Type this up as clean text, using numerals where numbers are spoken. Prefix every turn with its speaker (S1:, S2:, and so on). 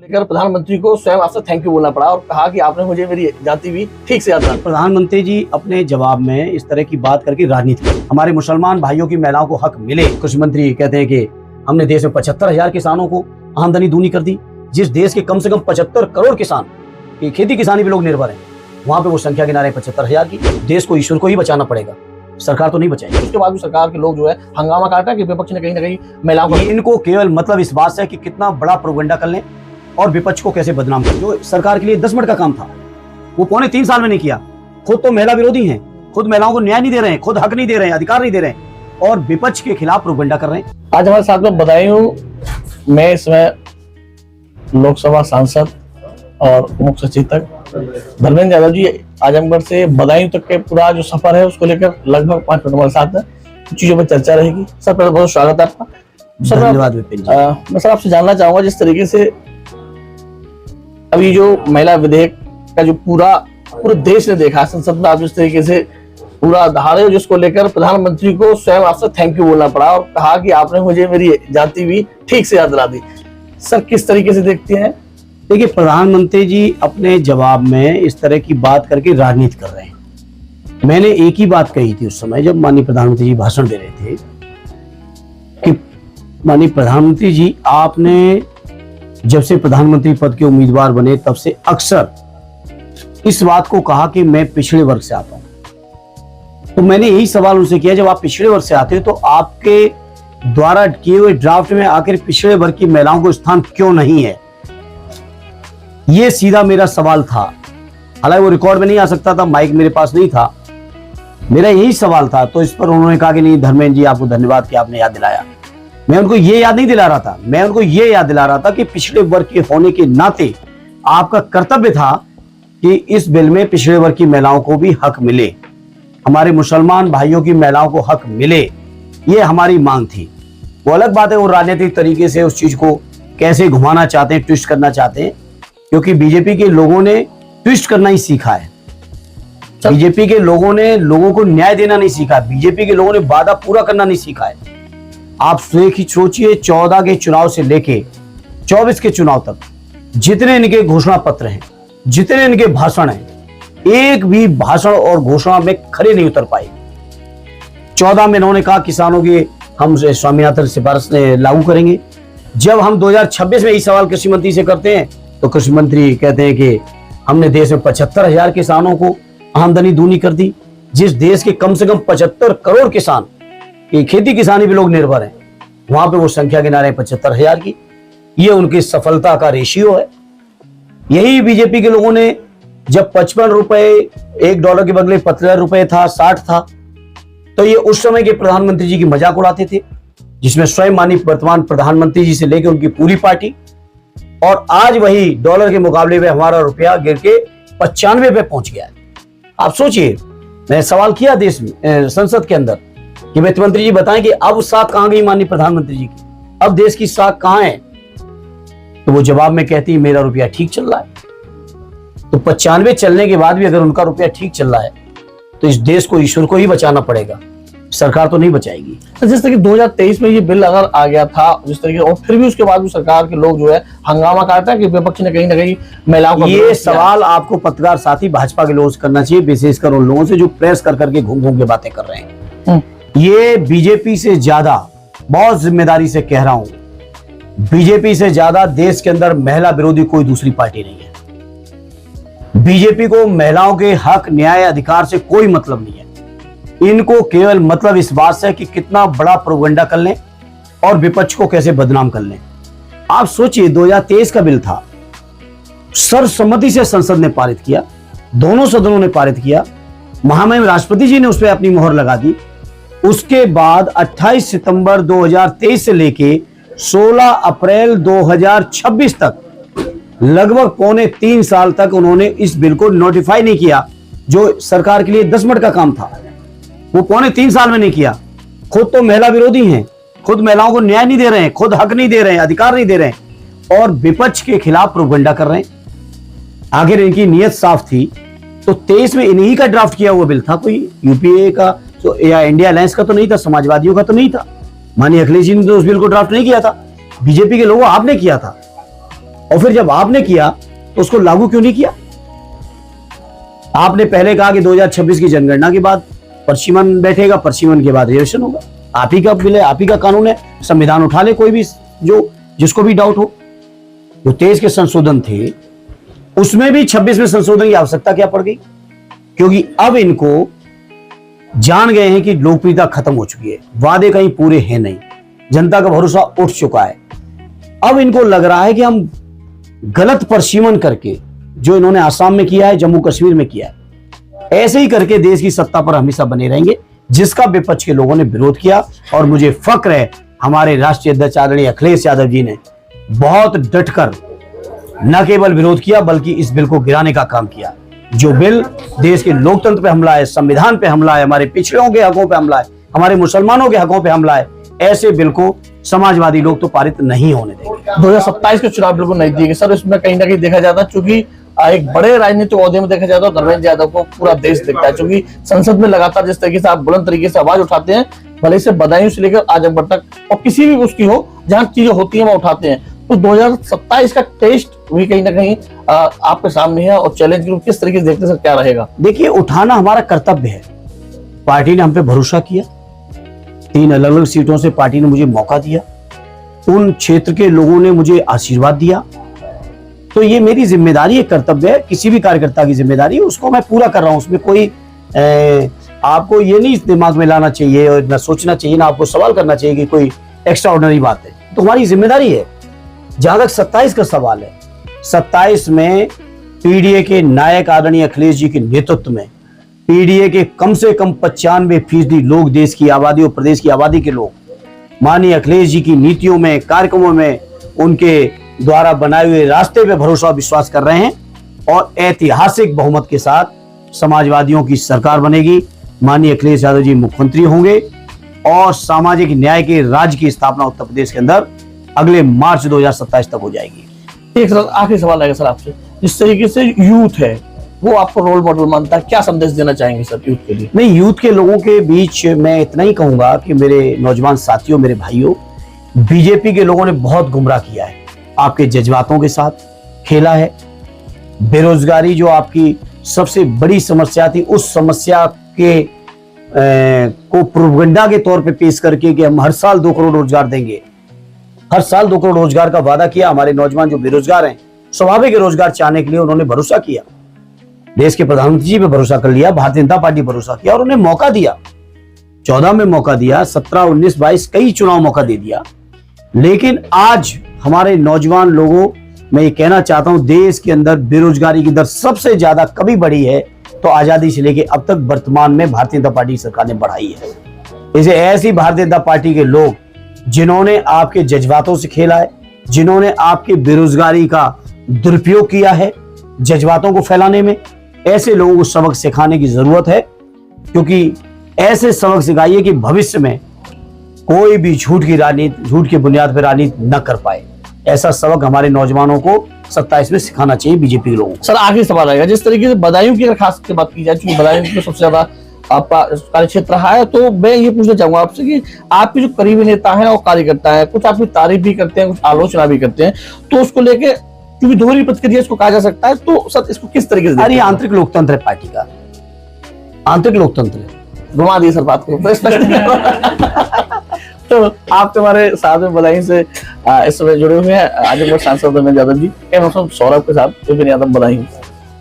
S1: लेकर प्रधानमंत्री को स्वयं आपसे थैंक यू बोलना पड़ा और कहा कि आपने मुझे मेरी जाति भी ठीक से याद रखी।
S2: प्रधानमंत्री जी अपने जवाब में इस तरह की बात करके राजनीति की। हमारे मुसलमान भाइयों की महिलाओं को हक मिले। कृषि मंत्री कहते हैं कि हमने देश में 75,000 किसानों को आमदनी दूनी कर दी। जिस देश के कम से कम 75 करोड़ किसान की खेती किसानी पे लोग निर्भर हैं, वहाँ पे वो संख्या गिना रहे 75,000 की। देश को ईश्वर को ही बचाना पड़ेगा, सरकार तो नहीं बचाएगी।
S1: उसके बाद भी सरकार के लोग जो है हंगामा काटा कि विपक्ष ने कहीं ना कहीं महिलाओं को,
S2: इनको केवल मतलब इस बात से कि कितना बड़ा प्रोपेगेंडा कर लें और विपक्ष को कैसे बदनाम कर। जो सरकार के लिए 10 मिनट का काम था वो पौने 3 साल में नहीं किया। खुद तो महिला विरोधी हैं, खुद महिलाओं को न्याय नहीं दे रहे हैं, खुद हक नहीं दे रहे हैं, अधिकार नहीं दे रहे हैं और विपक्ष के खिलाफ प्रोपेगेंडा कर रहे हैं।
S1: आज हमारे साथ में बदायूं मैं इसमें लोकसभा सांसद और मुख्य सचेतक धर्मेंद्र यादव जी आजमगढ़ से बदायूं तक के पूरा जो सफर है उसको लेकर लगभग 5 मिनट हमारे साथ में चीजों पर चर्चा रहेगी। सर पहले बहुत स्वागत है आपका। सर
S2: धन्यवाद विपिन जी।
S1: मैं सर आपसे जानना चाहूंगा जिस तरीके से अभी जो महिला विधेयक का जो पूरे देश ने देखा, संसद में आप जिस तरीके से पूरा दहाड़े जिसको लेकर प्रधानमंत्री को स्वयं आपसे थैंक यू बोलना पड़ा और कहा कि आपने मुझे मेरी जाति भी ठीक से याद दिला दी। सर किस तरीके से देखते हैं?
S2: देखिए, प्रधानमंत्री जी अपने जवाब में इस तरह की बात करके राजनीति कर रहे हैं। मैंने एक ही बात कही थी उस समय जब माननीय प्रधानमंत्री जी भाषण दे रहे थे कि माननीय प्रधानमंत्री जी, आपने जब से प्रधानमंत्री पद के उम्मीदवार बने तब से अक्सर इस बात को कहा कि मैं पिछड़े वर्ग से आता हूं। तो मैंने यही सवाल उनसे किया, जब आप पिछड़े वर्ग से आते हो तो आपके द्वारा किए हुए ड्राफ्ट में आखिर पिछड़े वर्ग की महिलाओं को स्थान क्यों नहीं है? ये सीधा मेरा सवाल था। हालांकि वो रिकॉर्ड में नहीं आ सकता था, माइक मेरे पास नहीं था, मेरा यही सवाल था। तो इस पर उन्होंने कहा कि नहीं धर्मेंद्र जी, आपको धन्यवाद कि आपने याद दिलाया। मैं उनको ये याद नहीं दिला रहा था, मैं उनको ये याद दिला रहा था कि पिछड़े वर्ग के होने के नाते आपका कर्तव्य था कि इस बिल में पिछड़े वर्ग की महिलाओं को भी हक मिले, हमारे मुसलमान भाइयों की महिलाओं को हक मिले। ये हमारी मांग थी। वो अलग बात है वो राजनीतिक तरीके से उस चीज को कैसे घुमाना चाहते हैं, ट्विस्ट करना चाहते हैं, क्योंकि बीजेपी के लोगों ने ट्विस्ट करना ही सीखा है। बीजेपी के लोगों ने लोगों को न्याय देना नहीं सीखा, बीजेपी के लोगों ने वादा पूरा करना नहीं सीखा है। आप सोचिए 14 के चुनाव से लेके 24 के चुनाव तक जितने इनके घोषणा पत्र हैं, जितने इनके भाषण हैं, एक भी भाषण और घोषणा में खरे नहीं उतर पाए। 14 में इन्होंने कहा किसानों की हम स्वामीनाथन सिफारिश लागू करेंगे। जब हम 2026 में यही सवाल कृषि मंत्री से करते हैं तो कृषि मंत्री कहते हैं कि हमने देश में 75,000 किसानों को आमदनी दूनी कर दी। जिस देश के कम से कम 75 करोड़ किसान की खेती किसानी पे लोग निर्भर हैं, वहां पे वो संख्या गिना रहे 75,000 की। ये उनकी सफलता का रेशियो है। यही बीजेपी के लोगों ने जब 55 रुपए $1 के बदले 15 रुपए था, 60 था, तो ये उस समय के प्रधानमंत्री जी की मजाक उड़ाते थे, जिसमें स्वयं माननीय वर्तमान प्रधानमंत्री जी से लेकर उनकी पूरी पार्टी। और आज वही डॉलर के मुकाबले में हमारा रुपया गिर के 95 पे पहुंच गया है। आप सोचिए, मैंने सवाल किया देश में संसद के अंदर कि वित्त मंत्री जी बताएं कि अब साख कहां गई माननीय प्रधानमंत्री जी की, अब देश की साख कहां है? तो वो जवाब में कहती है मेरा रुपया ठीक चल रहा है। तो 95 चलने के बाद भी अगर उनका रुपया ठीक चल रहा है तो इस देश को ईश्वर को ही बचाना पड़ेगा, सरकार तो नहीं बचाएगी।
S1: तो जिस तरह 2023 में ये बिल अगर आ गया था जिस तरीके, और फिर भी उसके बाद भी सरकार के लोग जो है हंगामा काटा कि विपक्ष ने कहीं ना कहीं महिलाओं को,
S2: ये सवाल आपको पत्रकार साथी भाजपा के लोगों से करना चाहिए, विशेषकर उन लोगों से जो प्रेस कर करके घूम घूम के बातें कर रहे हैं। ये बीजेपी से ज्यादा, बहुत जिम्मेदारी से कह रहा हूं, बीजेपी से ज्यादा देश के अंदर महिला विरोधी कोई दूसरी पार्टी नहीं है। बीजेपी को महिलाओं के हक, न्याय, अधिकार से कोई मतलब नहीं है। इनको केवल मतलब इस बात से कि कितना बड़ा प्रोपेगेंडा कर लें और विपक्ष को कैसे बदनाम कर लें। आप सोचिए 2023 का बिल था, सर्वसम्मति से संसद ने पारित किया, दोनों सदनों ने पारित किया, महामहिम राष्ट्रपति जी ने उस पर अपनी मोहर लगा दी। उसके बाद 28 सितंबर 2023 से लेके 16 अप्रैल 2026 तक लगभग पौने 3 साल तक उन्होंने इस बिल को नोटिफाई नहीं किया, जो सरकार के लिए 10 मिनट का काम था, वो पौने 3 साल में नहीं किया। खुद तो महिला विरोधी हैं, खुद महिलाओं को न्याय नहीं दे रहे हैं, खुद हक नहीं दे रहे हैं, अधिकार नहीं दे रहे हैं और विपक्ष के खिलाफ प्रोपेगेंडा कर रहे हैं। आखिर इनकी नीयत साफ थी तो 23 में इन्हीं का ड्राफ्ट किया हुआ बिल था, कोई यूपीए का तो या इंडिया अलायंस का तो नहीं था, समाजवादियों का तो नहीं था। माननीय अखिलेश जी ने तो उस बिल को ड्राफ्ट नहीं किया था, बीजेपी के लोगों आपने किया था। और फिर जब आपने किया तो उसको लागू क्यों नहीं किया? आपने पहले कहा कि 2026 की जनगणना के बाद परसीमन बैठेगा, परसीमन के बाद रिजर्वेशन होगा। आप ही का बिल है, आप ही का कानून है, संविधान उठा ले कोई भी जो जिसको भी डाउट हो। जो 23 के संशोधन थे उसमें भी 26 में संशोधन की आवश्यकता क्या पड़ गई? क्योंकि अब इनको जान गए हैं कि लोकप्रियता खत्म हो चुकी है, वादे कहीं पूरे हैं नहीं, जनता का भरोसा उठ चुका है। अब इनको लग रहा है कि हम गलत परसीमन करके, जो इन्होंने आसाम में किया है, जम्मू कश्मीर में किया है, ऐसे ही करके देश की सत्ता पर हमेशा बने रहेंगे, जिसका विपक्ष के लोगों ने विरोध किया। और मुझे फक्र है हमारे राष्ट्रीय अध्यक्ष आदरणीय अखिलेश यादव जी ने बहुत डटकर न केवल विरोध किया बल्कि इस बिल को गिराने का काम किया। जो बिल देश के लोकतंत्र पे हमला है, संविधान पे हमला है, हमारे पिछड़ों के हकों पे हमला है, हमारे मुसलमानों के हकों पे हमला है, ऐसे बिल को समाजवादी लोग तो पारित नहीं होने देंगे।
S1: 2027 के चुनाव बिल्कुल नहीं दिए सर, इसमें कहीं ना कहीं देखा जाता है, चूंकि एक बड़े राजनीतिक ओहदे में देखा जाता है धर्मेंद्र यादव को पूरा देश देखता है, क्योंकि संसद में लगातार जिस तरीके से आप बुलंद तरीके से आवाज उठाते हैं, भले से बदायूं से लेकर आजमगढ़ तक और किसी भी उसकी हो जहां चीजें होती है वहां उठाते हैं, तो 2027 का टेस्ट भी कहीं ना कहीं आपके सामने है और चैलेंज किस तरीके से देखते सर, क्या रहेगा?
S2: देखिए, उठाना हमारा कर्तव्य है। पार्टी ने हम पे भरोसा किया, 3 अलग अलग सीटों से पार्टी ने मुझे मौका दिया, उन क्षेत्र के लोगों ने मुझे आशीर्वाद दिया, तो ये मेरी जिम्मेदारी है, कर्तव्य है, किसी भी कार्यकर्ता की जिम्मेदारी है, उसको मैं पूरा कर रहा हूं। उसमें कोई आपको ये नहीं दिमाग में लाना चाहिए और ना सोचना चाहिए, ना आपको सवाल करना चाहिए कि कोई एक्स्ट्रा ऑर्डिनरी बात है। तो हमारी जिम्मेदारी है। जहां तक 27 का सवाल है, 27 में पीडीए के नायक आदरणीय अखिलेश जी के नेतृत्व में पीडीए के कम से कम 95% लोग, देश की आबादी और प्रदेश की आबादी के लोग, माननीय अखिलेश जी की नीतियों में, कार्यक्रमों में, उनके द्वारा बनाए हुए रास्ते पे भरोसा और विश्वास कर रहे हैं और ऐतिहासिक बहुमत के साथ समाजवादियों की सरकार बनेगी। माननीय अखिलेश यादव जी मुख्यमंत्री होंगे और सामाजिक न्याय के राज्य की स्थापना उत्तर प्रदेश के अंदर अगले मार्च 2027 तक हो जाएगी।
S1: एक सर आखिरी सवाल रहेगा सर आपसे, जिस तरीके से यूथ है वो आपको रोल मॉडल मानता है, क्या संदेश देना चाहेंगे सर यूथ के लिए?
S2: नहीं, यूथ के लोगों के बीच मैं इतना ही कहूंगा कि मेरे नौजवान साथियों, मेरे भाइयों, बीजेपी के लोगों ने बहुत गुमराह किया है, आपके जज्बातों के साथ खेला है। बेरोजगारी जो आपकी सबसे बड़ी समस्या थी, उस समस्या के को प्रोपेगेंडा के तौर पे पेश करके कि हम हर साल 2 करोड़ रोजगार देंगे, हर साल 2 करोड़ रोजगार का वादा किया। हमारे नौजवान जो बेरोजगार हैं, स्वाभाविक रोजगार चाहने के लिए उन्होंने भरोसा किया, देश के प्रधानमंत्री जी पे भरोसा कर लिया, भारतीय जनता पार्टी भरोसा किया और उन्हें मौका दिया। 14 में मौका दिया, 17, 19, 22 कई चुनाव मौका दे दिया। लेकिन आज हमारे नौजवान लोगों, मैं ये कहना चाहता हूं, देश के अंदर बेरोजगारी की दर सबसे ज्यादा कभी बढ़ी है तो आजादी से लेके अब तक वर्तमान में भारतीय जनता पार्टी सरकार ने बढ़ाई है। इसे ऐसी भारतीय जनता पार्टी के लोग जिन्होंने आपके जज्बातों से खेला है, जिन्होंने आपके बेरोजगारी का दुरुपयोग किया है जज्बातों को फैलाने में, ऐसे लोगों को सबक सिखाने की जरूरत है। क्योंकि ऐसे सबक सिखाइए कि भविष्य में कोई भी झूठ की राजनीति, झूठ की बुनियाद पर राजनीति न कर पाए। ऐसा सबक हमारे नौजवानों को 27 में सिखाना चाहिए बीजेपी के लोगों को।
S1: सर आखिरी सवाल रहेगा, जिस तरीके से बदायूं की अगर खास की बात की जाए, क्योंकि बदायूं में सबसे ज्यादा आपका कार्य क्षेत्र रहा है, तो मैं ये पूछना चाहूंगा आपसे कि आपके जो करीबी नेता हैं और कार्यकर्ता हैं, कुछ आपकी तारीफ भी करते हैं, कुछ आलोचना भी करते हैं, तो उसको लेके क्योंकि दोहरी प्रतिक्रिया इसको कहा जा सकता है, तो सर इसको किस तरीके से?
S2: अरे आंतरिक लोकतंत्र है पार्टी का, आंतरिक लोकतंत्र है।
S1: घुमा दिए सर बात को तो आप तुम्हारे साथ में बदायूं से इस समय जुड़े हुए हैं आजमगढ़ सांसद धर्मेंद्र यादव जी, सौरभ के साथ विपिन यादव बदायूं।